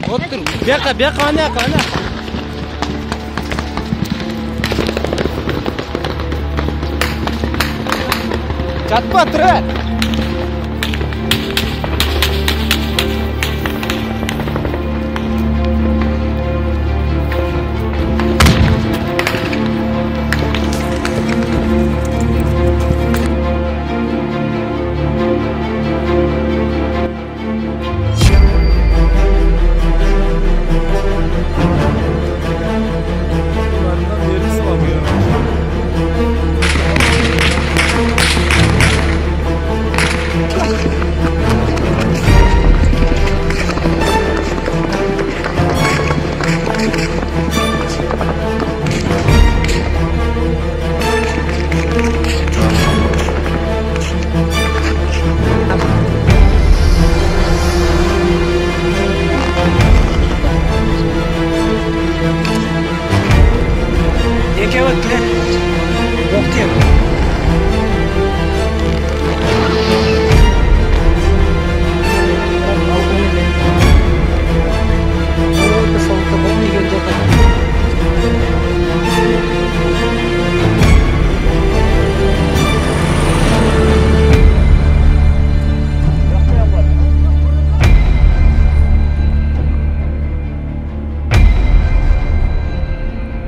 Otur. Beka ana. Çatma tren.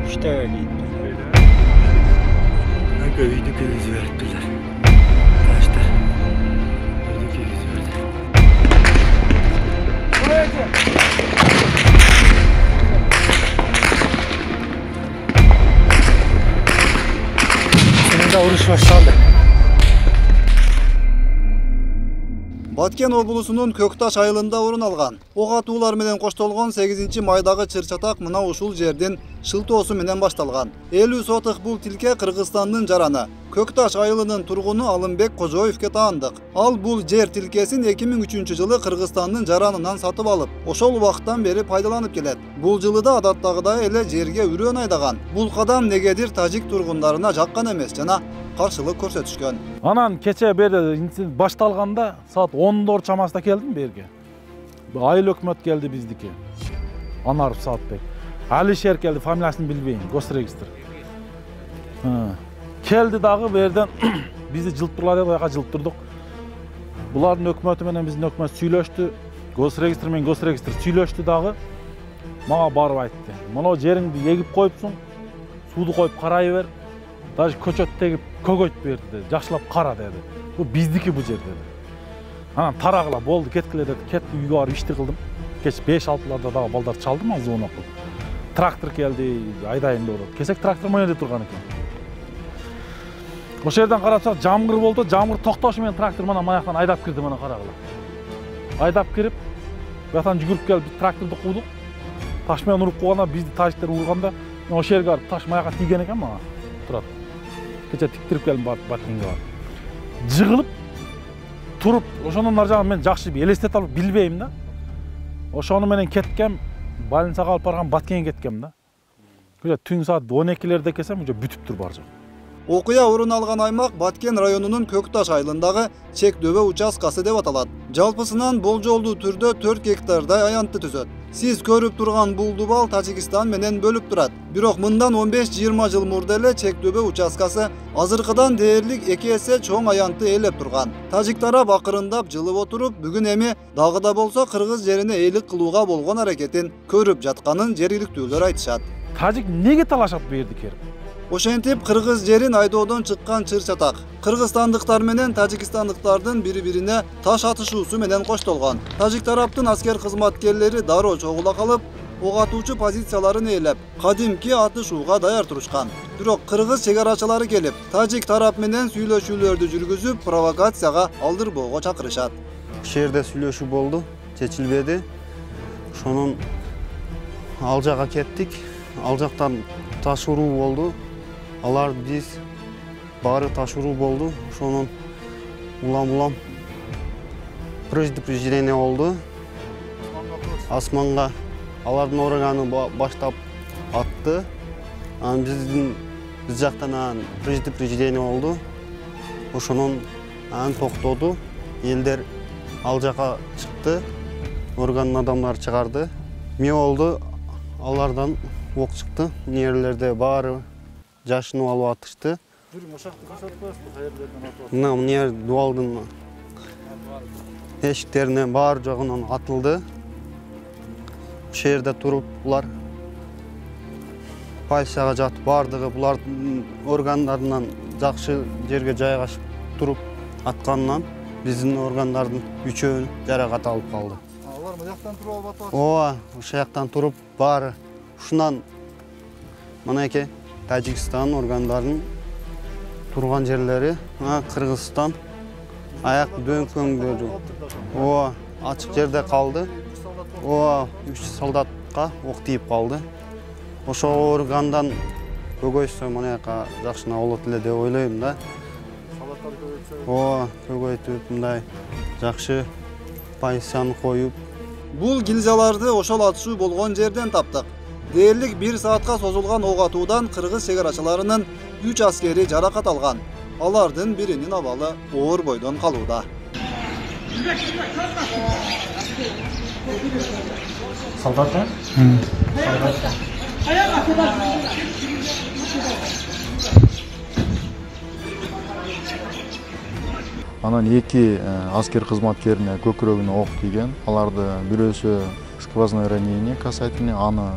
İşte öyleydi. Öydü göz verdiler. Taşlar. Öydü göz verdi. Senin de uruş başlandı. Баткен облусунун Көкташ айылында орун алган. Ок атуулар менен коштолгон 8-майдагы чыр-чатак мына ушул жердин шылтоосу менен башталган. 50 сотык бул тилке Кыргызстандын жараны. Көкташ айылынын тургуну Алымбек Кожоевке таандык. Ал бул жер тилкесин 2003-жылы Кыргызстандын жаранынан сатып алып, ошол убакыттан бери пайдаланып келет. Бул жылы да адаттагыдай эле жерге үрөөн айдаган. Бул кадам негедир тажик тургундарына жаккан эмес жана каршылык көрсөтүшкөн. Анан кече берде башталганда саат 10 чамасында келдим берге. Айыл өкмөт келди биздики. Анар Саатбек. Алишер келди, фамилиясын билбейм, госрегистр. Келди дагы берден бизди жылттырлар деп аяка жылттырдык. Булардын өкмөтү менен биздин өкмөт сүйлөштү. Госрегистр менен госрегистр сүйлөштү дагы. Мага барып айтты. Мына жериңди эгип коюпсуң, сууду коюп карай бер. Даже көчөт тегип көгөйт берди, жакшылап кара деди. Бу биздики бу жер деди. Анан тарагыла болду, кеткиле деди. Кетип үйгө барып ишти кылдым. Кеч 5-6-ларда дагы балдар чалдым, ал звонок кылып. Трактор келди, айдайын деп. Кесек трактор менен турган экен. Ошол жерден карасак жамгыр болду, жамгыр токтошу менен трактор менен маяктан айдап кирди, мына карагыла. Айдап кирип, бuyatan жүгүрүп келип тракторду куудук. Таш менен уруп койганда бизди тажиктер урганда, ошол жерге барып таш маяка тийген экен мага. Турат. Кече тиктирип келдим Баткенге барып. Жыгылып туруп, ошонун ар жагын мен жакшы элестете алып билбейм да. Ошону менен кеткем, больницага алып барган Баткенге кеткем да. Кече түн саат 12-лерде келсем, уже бүтүптүр бар жок. Окуя орун алган аймак Баткен районунун Көкташ айылындагы чек-дөбө участкасы деп аталат. Жалпысынан болжолдуу түрдө 4 гектардай аянтты түзөт. Сиз көрүп турган бул дубал Тажикстан менен бөлүп турат. Бирок мындан 15-20 жыл мурда эле чек-дөбө участкасы азыркыдан дээрлик 2 эсе чоң аянтты ээлеп турган. Тажик тарап акырындап жылып отуруп, бүгүн эми дагы да болсо кыргыз жерине ээлик кылууга болгон аракетин көрүп жатканын жергиликтүүлөр айтышат. Тажик неге талашат бу жерди керип? Ошентип кыргыз жерин айдоодон чыккан чыр-чатак кыргызстандыктар менен тажикстандыктардын бири-бирине таш атышуусу менен коштолгон. Тажик тараптын аскер кызматкерлери дароо чогула калып, ок атуучу позицияларын ээлеп, кадимки атышууга даяр турушкан. Бирок кыргыз чегарачылары келип, тажик тарап менен сүйлөшүүлөрдү жүргүзүп, провокацияга алдырбоого чакырышат. Ошол жерде сүйлөшүү болду, чечилбеди. Ошонун ал жакка кеттик. Ал жактан таш уруу болду. Алар биз баары таш уруу болду. Ошонун улам предупреждение болду. Асманга алардын органы баштап атты. Анан биз жактан предупреждение болду. Ошонун токтоду. Элдер ал жака чыкты. Органдын адамдары чыгарды. Ме oldu. Алардан оқ шықты. Нерлерде бары жашынып алып атышты. Жүрүң, ошақты көрсөтпөйсүз, каердерден атып. Мына нер дуалдың эшиктеринен бар жогунан атылды. Ошол жерде туруп булар полицияга жатып бардыгы булардын органдарынан жакшы жерге жайгашып туруп атканынан биздин органдардын үчөөнү жаракат алып калды. Алар мына жактан туруп алып атышты. Ооба, ошол жактан туруп баары ушунан мынакей Тажикстан органдарынын турган жерлери, Кыргызстан аяк дөңкөңдөрү. Ооба, ачык жерде калды. Ооба, 3 солдатка ок тийип калды. Ошол органдан көгөйсө мынаяка жакшына болот эле деп ойлойм да. Ооба, көгөйтүп мындай жакшы полицияны коюп. Бул гильзаларды ошол атышуу болгон жерден таптык. Дээрлик 1 саатка созулган ок атуудан кыргыз чегарачыларынын 3 аскери жаракат алган. Алардын биринин абалы оор бойдон калууда. Солдаты? Анан 2 аскер кызматкерине көкүрөгүнө ок тийген. Аларды бирөөсү сквозное ранение касательный, аны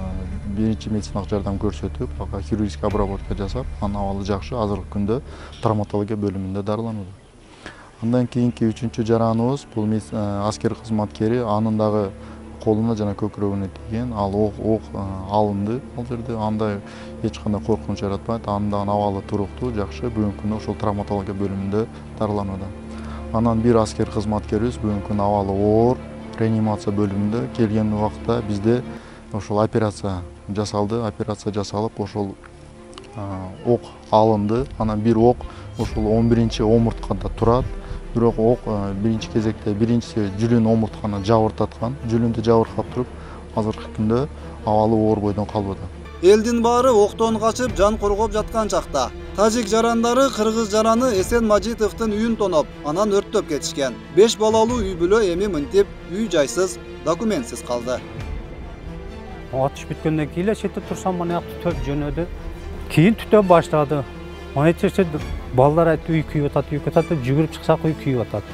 биринчи медициналык жардам көрсөтүп, ага хирургический обработка жасап, анын абалы жакшы, азыркы күндө травматология бөлүмүндө дарыланууда. Андан кийинки 3-чү жараныбыз бул аскер кызматкери, анын дагы колуна жана көкүрөгүнө тийген. Ал ок алынды ал жерде. Андай эч кандай коркунуч жаратпайт. Анын дагы абалы туруктуу, жакшы. Бүгүнкү күндө ошол травматология бөлүмүндө дарыланууда. Анан бир аскер кызматкерибиз бүгүнкү күндө абалы оор реанимация бөлүмүндө келген убакта бизде ошол операция жасалды. Операция жасалып, ошол ок алынды. Анан бир ок ошол 11-чи омурткада турат. Бирок ок биринчи кезекте биринчиси жүлүн омуртканы жабыртаткан. Жүлүндү жабыркап туруп, азыркы күндө абалы оор бойдон калууда. Элдин баары октон качып жан коргоп жаткан чакта тажик жарандары кыргыз жараны Эсен Мажитовдун үйүн тоноп, анан өрттөп кетишкен. 5 балалуу үй бүлө эми мынтип үй жайсыз, документсиз калды. Атыш бүткөндөн кийин эле четте турсам, мына жакты төп жөнөдү. Кийин түтө баштады. Мына жерде балдар айтты, үй күйүп атат, жүгүрүп чыксак үй күйүп атат.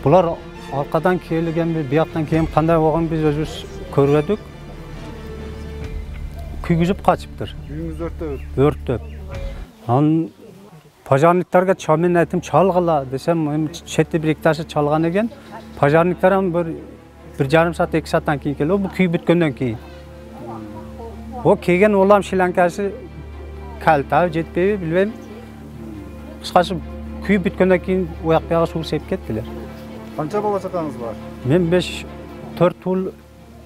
Булар аркадан келген, бияктан келген кандай болгонун биз өзүбүз көрбөдүк. Күйгүзүп качыптыр. Үйүңүз Өрттөп. Анан пожарниктарга мен айтым чалгыла десем, четте бир эки чалган экен. Пожарниктар bir жарым саат 2 сааттан кийин келди. Бул күйүп бүткөндөн кийин. О келген улам шиланкасы калта жетпейби билбейм. Кыскасы күйүп бүткөндөн кийин уяк бияга суу сеп кеттилер. Канча бала чакаңыз бар? Мен 4 уул,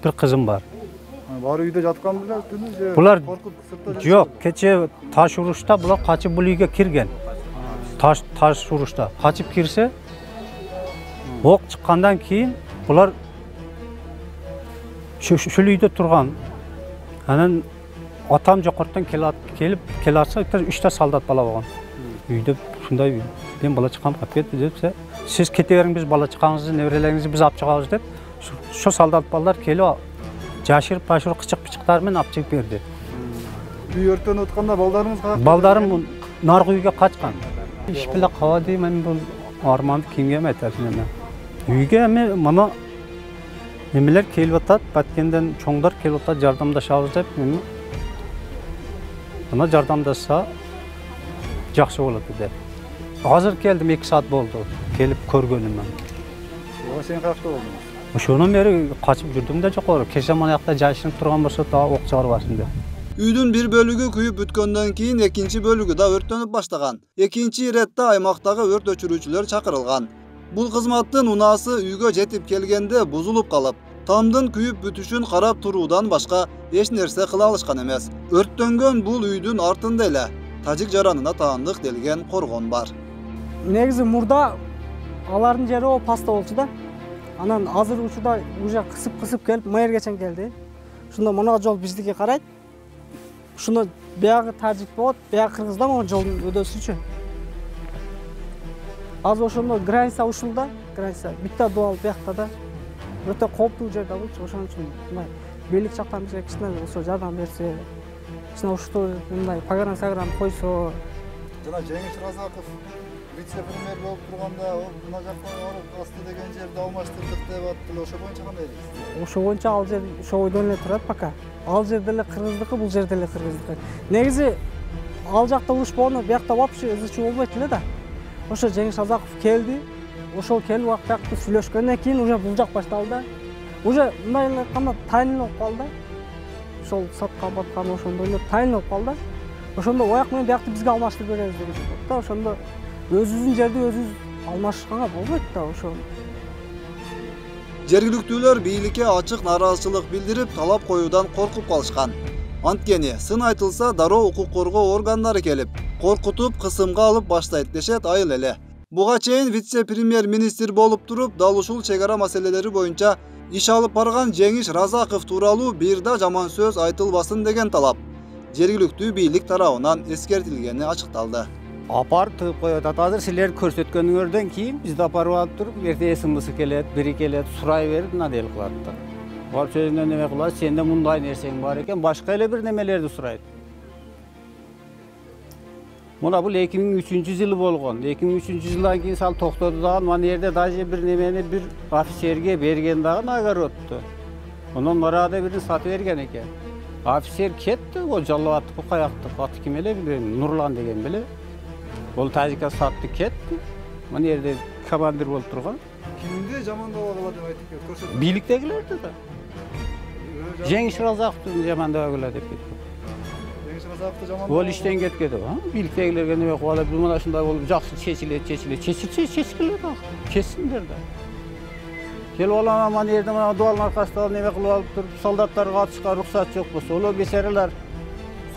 bir кызым бар. Бары үйдө жаткан беле түнү же? Булар коркуп сыртта жок, кече таш урушта булар качып бул үйгө кирген. Таш урушта качып кирсе, ок чыккандан кийин булар ушул үйдө турган. Анан атам жокорттон келип келатса, 3 солдат бала болгон. Үйдө ушундай мен бала чакам калып кетти депсе, сиз кете бериң, биз бала чакаңызды, неберелериңизди биз алып чыгабыз деп, ошо солдат балдар келип жашырып кычык-пычыктар менен алып чыгып берди. Үй өрттөнүп атканда балдарыңыз каяка? Балдарым наркы үйгө качкан. Иш беле кабады, мен бул арманды кимге айтасың эми? Үйгө эми мына немелер келип атат, баткенден чоңдор келип атат, жардамдашабыз деп, эми мына жардамдашса жакшы болот деп. Азыр келдим, 2 саат болду. Келип көргөнүм мен. Ого, сен каякта болдуң? Ошондон бери качып жүрдүм да жокору. Кеше мына жакта жайшынып турган болсо да ок чыгарбасын деп. Үйдүн бир бөлүгү күйүп бүткөндөн кийин экинчи бөлүгү да өрттөнүп баштаган. Экинчи иретте аймактагы өрт өчүрүүчүлөр чакырылган. Бул кызматтын унаасы үйгө жетип келгенде бузулуп калып, тамдын күйүп бүтүшүн карап туруудан башка эч нерсе кыла алышкан эмес. Өрттөнгөн бул үйдүн артында эле тажик жаранына таандык делген коргон бар. Негизи мурда алардын жери о паста болчу да. Анан азыр учурда уже кысып келип мэргечен келди. Ушунда мына жол биздики карайт. Ушуну биягы тажик болот, биягы кыргызда могу жолдун өдөсүчү. Азыр ошондо граница ушулда, граница битта дуал биякта да. өтө кооптуу жер да болчу. Ошон үчүн мындай бийлик жактан бизге кичине ошо жардам берсе, кичине ушул мындай погран койсо. Жана Жеңиш Разаков вице-премьер болуп турганда, мына жакка Орал асты деген жерди алмаштырдык деп аттылар. Ошо боюнча кандай дейсиз? Ошо боюнча ал жер ошо ойдон эле турат пока. Ал жер деле кыргыздыкы, бул жер деле кыргыздыкы. Негизи ал жакта уруш болгондо биякта вообще ызычуу болбойт эле да. Ошо Жеңиш Разаков келди. Ошол келип биякта сүйлөшкөндөн кийин уже бул жак башталды. Уже мындай эле айтканда тайынып калды. Ошол сатка баткан ошондой эле тайынып калды. Ошондо ояк менен биякты бизге алмаштырып беребиз деген болду да. Ошондо өзүбүздүн жерди өзүбүз алмашканга болбойт да ошо. Жергиликтүүлөр бийликке ачык нааразычылык билдирип, талап коюудан коркуп калышкан. Анткени сын айтылса дароо укук коргоо органдары келип, коркутуп, кысымга алып баштайт дешет айыл эле. Буга чейин вице-премьер-министр болуп туруп, дал ушул чек ара маселелери боюнча иш алып барган Жеңиш Разаков тууралуу бир да жаман сөз айтылбасын деген талап жергиликтүү бийлик тарабынан эскертилгени ачыкталды. Апарып тыгып коет. Азыр силер көрсөткөнүңөрдөн кийин бизди апарып алып туруп, эртеге сыңбысы келет, бири келет, сурай берип мына дел кылат да. Барып сөзүнөн неме кылат, сенде мындай нерсең бар экен, башка эле бир немелерди сурайт. Мына бул 2003-жылы болгон. 2003-жылдан кийин сал токтоду дагы, мына жерде даже бир немени бир офицерге берген дагы нагородду. Онун марада бирин сатып берген экен. Офицер кетти, о жалбаттыкы каякты, аты ким эле билбейм, Нурлан деген беле. Ол тажикка сатты кетти. Мына жерде командир болуп турган. Кимди жамандабагыла деп айтып көрсөтүп. Бийликтегилерди да. Жеңиш Разаковду жамандабагыла деп кетти. Жеңиш Разаковду жамандабагыла. Ол иштен кеткеди, бийликтегилерге неме кылып алып, мына ушундай болуп жакшы чечилет да. Кессиндер да. Келип алам мына жерде мына дуалдын аркасында неме кылып алып туруп, солдаттарга атышка уруксат жок болсо, олар бесералар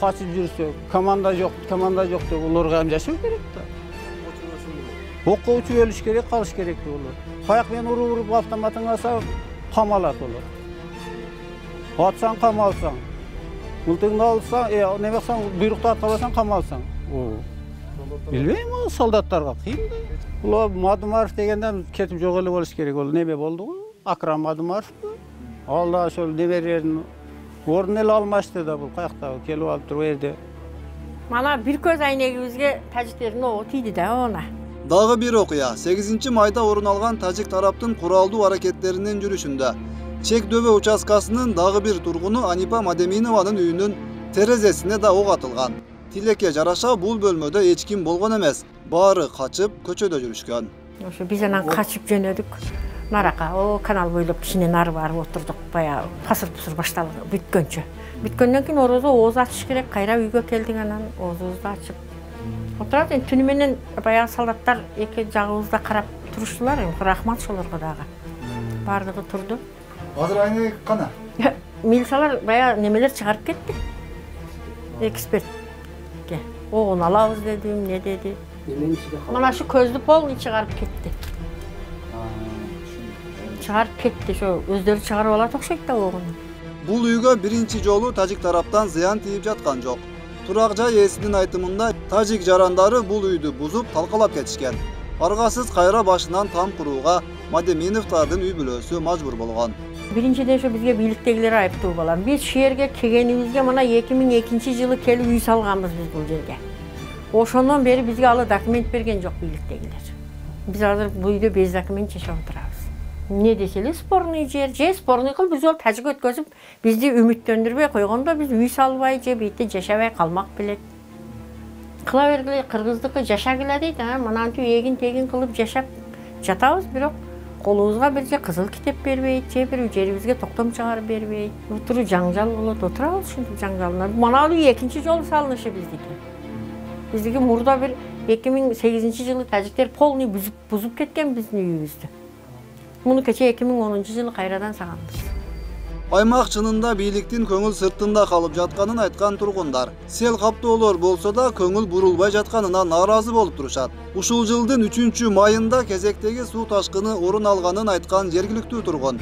качып жүрсө, команда жок деп олорго ham жашоо керек да. Окко учуп өлүш керек, калыш керек олар. Каяк менен уруп автоматын алса, камалат олар. Атсаң камалсаң, мылтыгыңды алсаң, неме кылсаң, буйрукту аткарбасаң камалсаң. Билбейм, солдаттарга кыйын да. Улар Мадумаров дегенден кетип жок эле болуш керек. Ол неме болду го? Акрам Мадумаров. Ал да ошол неберерин ордун эле алмашты да, бул каякта келип алып туруп жерде. Мана бир көз айнегибизге тажиктердин ого тийди да она. Дагы бир окуя 8 майда орун алган тажик тараптын куралдуу аракеттеринин жүрүшүндө Чек-дөбө участкасынын дагы бир тургуну Анипа Мадеминованын үйүнүн терезесине да ок атылган. Тилекке жараша бул бөлмөдө эч ким болгон эмес. Баары качып көчөдө жүрүшкөн. Ошо биз анан качып жөнөдүк. Нарака, канал бойлоп кичине нары барып отурдук. Баягы пасыр-пусур башталды бүткөнчө. Бүткөндөн кийин орозо ооз ачыш керек. Кайра үйгө келдик анан оозубузду ачып. Отурат, түнү менен баягы солдаттар эки жагыбызда карап туруштулар. Рахмат ошолорго дагы. Бардыгы турду. Азыр айнек кана? Милициялар баягы немелер чыгарып кетти. Экспертке. Огун алабыз дедим, не деди. Мана шу көздү полный чыгарып кетти. Чыгарып кетти, ошо өздөрү чыгарып алат окшойт да огуну. Бул үйгө биринчи жолу тажик тараптан зыян тийип жаткан жок. Турак жай ээсинин айтымында тажик жарандары бул үйдү бузуп талкалап кетишкен. Аргасыз кайра башынан там курууга Мадеминовдардын үй бүлөсү мажбур болгон. Биринчиден ошо бизге бийликтегилер айыптуу балам. Биз шу жерге келгенибизге мына 2002-жылы келип үй салганбыз биз бул жерге. Ошондон бери бизге алы документ берген жок бийликтегилер. Биз азыр бул үйдө без документ жашап отурабыз. Не деселе спорный жер, спорный кылып биз ол тажик өткөзүп, бизди үмүттөндүрбөй койгондо биз үй салбай же бийте жашабай калмак белек. Кыла бергиле, кыргыздыкы жашагыла дейт, мынантип эгин-тегин кылып жашап жатабыз, бирок колубузга бир же кызыл китеп бербейт, же бир жерибизге токтом чыгарып бербейт. Отуруу жаңжал болот, отурабыз ушинтип жаңжалына. Мына үй экинчи жолу салынышы биздики. Биздики мурда бир 2008-жылы тажиктер полный бузуп кеткен биздин үйүбүздү. Муну кече 2010-жылы кайрадан саганбыз. Аймак чынында бийликтин көңүл сыртында калып жатканын айткан тургундар. Сел каптоолор болсо да көңүл бурулбай жатканына нааразы болуп турушат. Ушул жылдын 3-майында кезектеги суу ташкыны орун алганын айткан жергиликтүү тургун.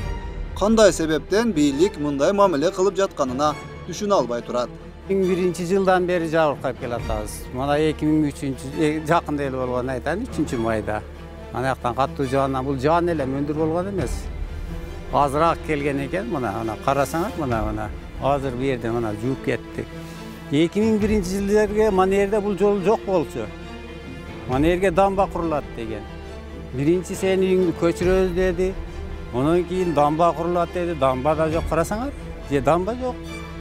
Кандай себептен бийлик мындай мамиле кылып жатканына түшүнө албай турат. 2001-жылдан бери жабыркап келатабыз. Мына 2003 жакында эле болгон айтайын, 3-майда. Анаяктан каттуу жаандан бул жаан эле мөндүр болгон эмес. Azırak kelgen eken, mana karasaňar mana azır bir yerde mana juup kettik. 2001-yillarga mana yerde bul jol jok bolçu. Mana yerge damba kurulat degen. Birinci sen uyuňdy köçüröz dedi. Ondan keyin damba kurulat dedi. Damba da jok karasaňar. Je damba jok.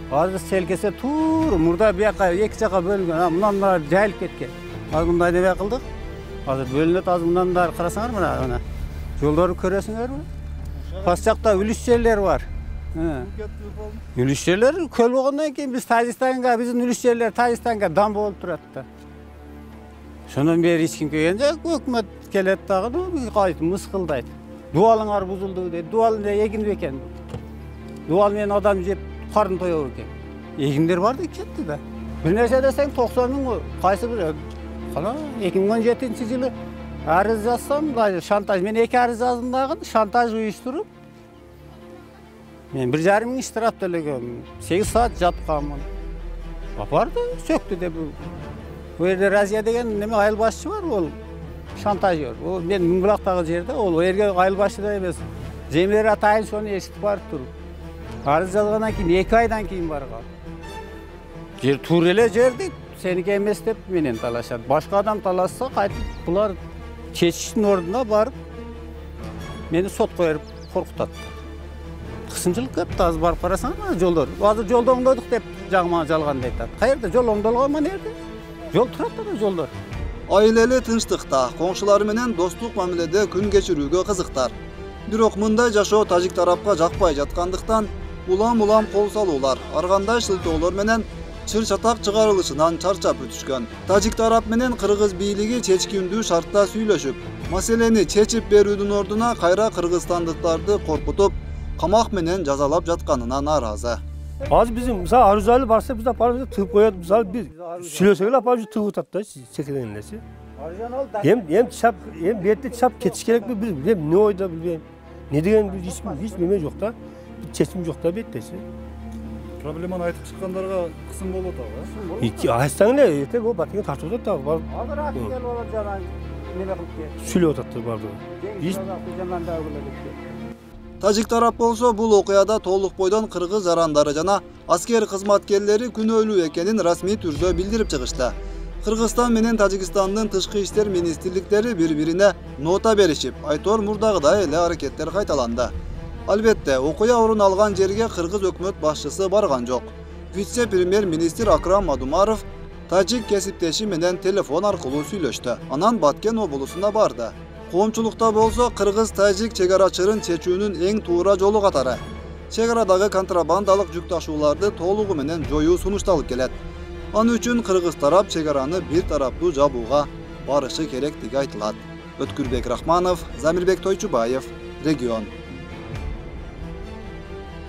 Hazır selkese tur murda bir yaka iki jaka bölüngen. Mundan jayılıp ketken. Az bunday debe kıldık. Hazır bölünет az bundan da karasaňar mana. Joldary köresiňermi? Pasjakta ülüş yerler var. Ülüş yerler köl bolgandan keyin biz Tajikistanга, bizim ülüş yerler Tajikistanга damba bolup turatdy. Şondan beri hiç kim kelgen jok. Hökümet kelet dagı gaýdyp myskyldaýdy. Dualyňar buzuldy dedi. Dualyny egin beken. Dual menen adam jep karın toýar eken. Eginler bardy ketdi de. Bir nerse deseň 90 000 kaýsy bir kala 2017-ýyly arız yazsam, şantaj men 2 arız yazdım dagı şantaj uyuşturup men 1,5 000 iştirap tölegem. 8 saat jatkanmyn. Apardy, söktü de bu. Bu yerde Raziya degen neme ayıl başçı var ol. Şantajör. O men Münbulakdagı jerde ol. O yerge ayıl başçı da emes. Jemler atayın şonu eşitip barıp turup. Arız yazgandan keyin 2 aydan keyin bargan. Jer turele жерди seniki emes dep menen talaşat. Başka adam talaşsa qaytyp bular çeçişin orduna barıp meni sot koyup korkutatdy. Kısımçılık yaptı az barıp karasaň jollar. Azır jolda oňdoýduk dep jagma jalganda aytat. Kaýerde jol oňdolganma nerede? Jol turatdy da jollar. Aileli tınçlıkta, koňşular menen dostluk mamilede gün geçirүүgө kızıktar. Birok mындай жашоо Tajik tarapka jakpay jatkandyktan ulam kol salууlar, argандай şıltoolor menen çır çatak çıgarılışından çarçap ötüşkön. Tajik tarap menen Kırgız biyligi çeçkindүү şartda süýleşip, maseleni çeçip berүүдün orduna kayra kırgızstandıklardı korkutup, kamak menen jazalap jatkanyna narazı. Az bizim mesela arızalı varsa biz aparıp tıp koyat mesela bir sülösegil aparıp tıp utatda çekilenlesi. Hem çap hem bette çap ketiş gerek mi bilmem ne oyda bilmem. Ne degen bir hiç bilme yok da bir çeşim yok da bettesi. Problemani aytıp çykkandarga kısım bolot aga. İki hastanede ertek o batıyı tartıp da var. Hazır akıl olacağına neme kılıp ki? Sülö utatdı vardı. Hiç zamanda ögüledik. Tajik tarap bolso bul okuyada толук бойдон Kırgız arandары жана asker kızmatkerleri күнөөлүү экенин rasmi түрдө bildirip чыгышты. Kırgızstan menen Tajikistandын tышкы иштер министрликтери бири-бирине nota berişip, Aytor murdagıday ele hareketler kaytalandı. Albatta, okuya orun algan жерге Kırgız hökümet başçısı bargan jok. Vice premier ministr Akram Madumarov Tajik kesipteşi menen telefon arkылуу süýleşdi. Anan Batken obulusuna bardı. Koomçulukta bolso Kırgız-Tajik çegaraçırın çeçүүnүn eң tuura jolu katары. Çegaradagı kontrabandalık yük taşıууларды толугу menen joyuu sunuştalyp kelet. An üçün Kırgız tarap çegarany bir taraplı jabuuga barışı kerektigi aytylat. Ötkürbek Rahmanov, Zamirbek Toyçubayev, Region.